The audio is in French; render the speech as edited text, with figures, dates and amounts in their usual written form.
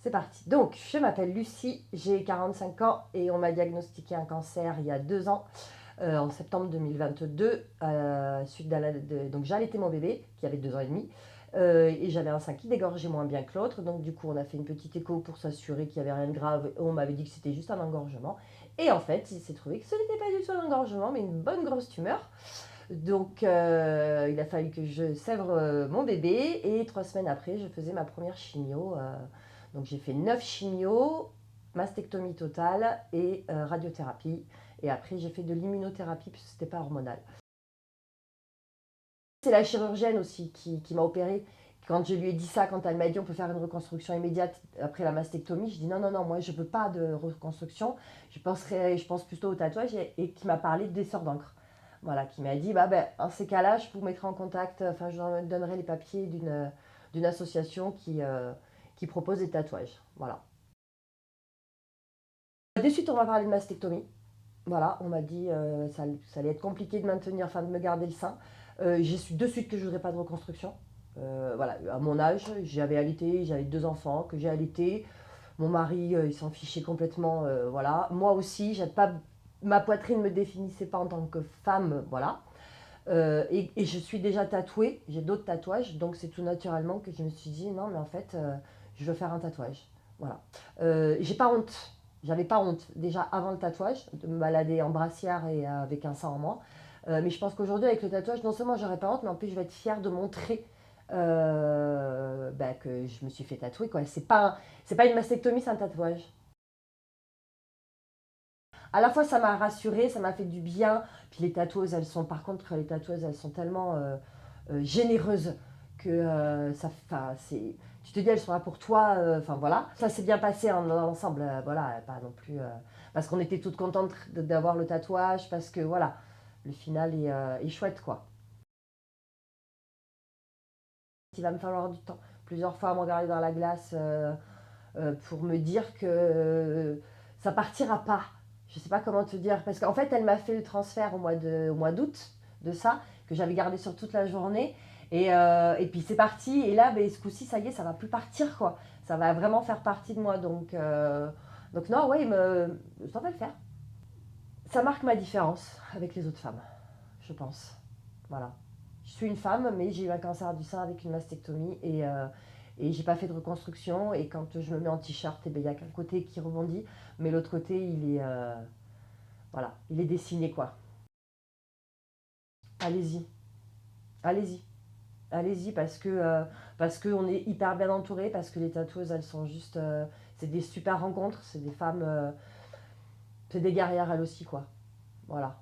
C'est parti. Donc, je m'appelle Lucie, j'ai 45 ans et on m'a diagnostiqué un cancer il y a 2 ans, en septembre 2022, suite donc j'ai allaité mon bébé qui avait 2 ans et demi, et j'avais un sein qui dégorgeait moins bien que l'autre. Donc du coup, on a fait une petite écho pour s'assurer qu'il n'y avait rien de grave. On m'avait dit que c'était juste un engorgement. Et en fait, il s'est trouvé que ce n'était pas du tout un engorgement, mais une bonne grosse tumeur. Donc, il a fallu que je sèvre mon bébé et 3 semaines après, je faisais ma première chimio. Donc, j'ai fait 9 chimios, mastectomie totale et radiothérapie. Et après, j'ai fait de l'immunothérapie puisque ce n'était pas hormonal. C'est la chirurgienne aussi qui m'a opérée. Quand je lui ai dit ça, quand elle m'a dit on peut faire une reconstruction immédiate après la mastectomie, je dis non, non, non, moi je ne veux pas de reconstruction. Je pense plutôt au tatouage et qui m'a parlé d'essor d'encre. Voilà, qui m'a dit, bah, ben, en ces cas-là, je vous mettrai en contact, enfin, je vous donnerai les papiers d'une association qui propose des tatouages. Voilà. De suite, on va parler de mastectomie. Voilà, on m'a dit ça allait être compliqué de maintenir, enfin de me garder le sein. J'ai su de suite que je ne voudrais pas de reconstruction. Voilà, à mon âge, j'avais allaité, j'avais 2 enfants que j'ai allaités. Mon mari, il s'en fichait complètement, voilà. Moi aussi, pas, ma poitrine ne me définissait pas en tant que femme, voilà. Et je suis déjà tatouée, j'ai d'autres tatouages, donc c'est tout naturellement que je me suis dit non, mais en fait, je veux faire un tatouage. Voilà. J'ai pas honte, j'avais pas honte déjà avant le tatouage, de me balader en brassière et avec un sein en moins. Mais je pense qu'aujourd'hui, avec le tatouage, non seulement j'aurais pas honte, mais en plus, je vais être fière de montrer bah, que je me suis fait tatouer, quoi. C'est pas une mastectomie, c'est un tatouage. À la fois, ça m'a rassurée, ça m'a fait du bien. Puis les tatoueuses, elles sont, par contre, les tatoueuses, elles sont tellement généreuses que tu te dis, elles sont là pour toi. Enfin voilà, ça s'est bien passé en ensemble. Voilà, pas non plus. Parce qu'on était toutes contentes d'avoir le tatouage, parce que voilà, le final est chouette, quoi. Il va me falloir du temps. Plusieurs fois à me regarder dans la glace pour me dire que ça partira pas. Je sais pas comment te dire. Parce qu'en fait, elle m'a fait le transfert au mois d'août de ça, que j'avais gardé sur toute la journée. Et puis c'est parti. Et là, ben, ce coup-ci, ça y est, ça va plus partir, quoi. Ça va vraiment faire partie de moi. Donc non, ouais, ça va le faire. Ça marque ma différence avec les autres femmes, je pense. Voilà. Je suis une femme, mais j'ai eu un cancer du sein avec une mastectomie et j'ai pas fait de reconstruction. Et quand je me mets en t-shirt, eh ben, il y a qu'un côté qui rebondit, mais l'autre côté, voilà, il est dessiné, quoi. Allez-y, allez-y, allez-y parce que on est hyper bien entouré, parce que les tatoueuses, elles sont juste, c'est des super rencontres, c'est des femmes, c'est des guerrières elles aussi, quoi. Voilà.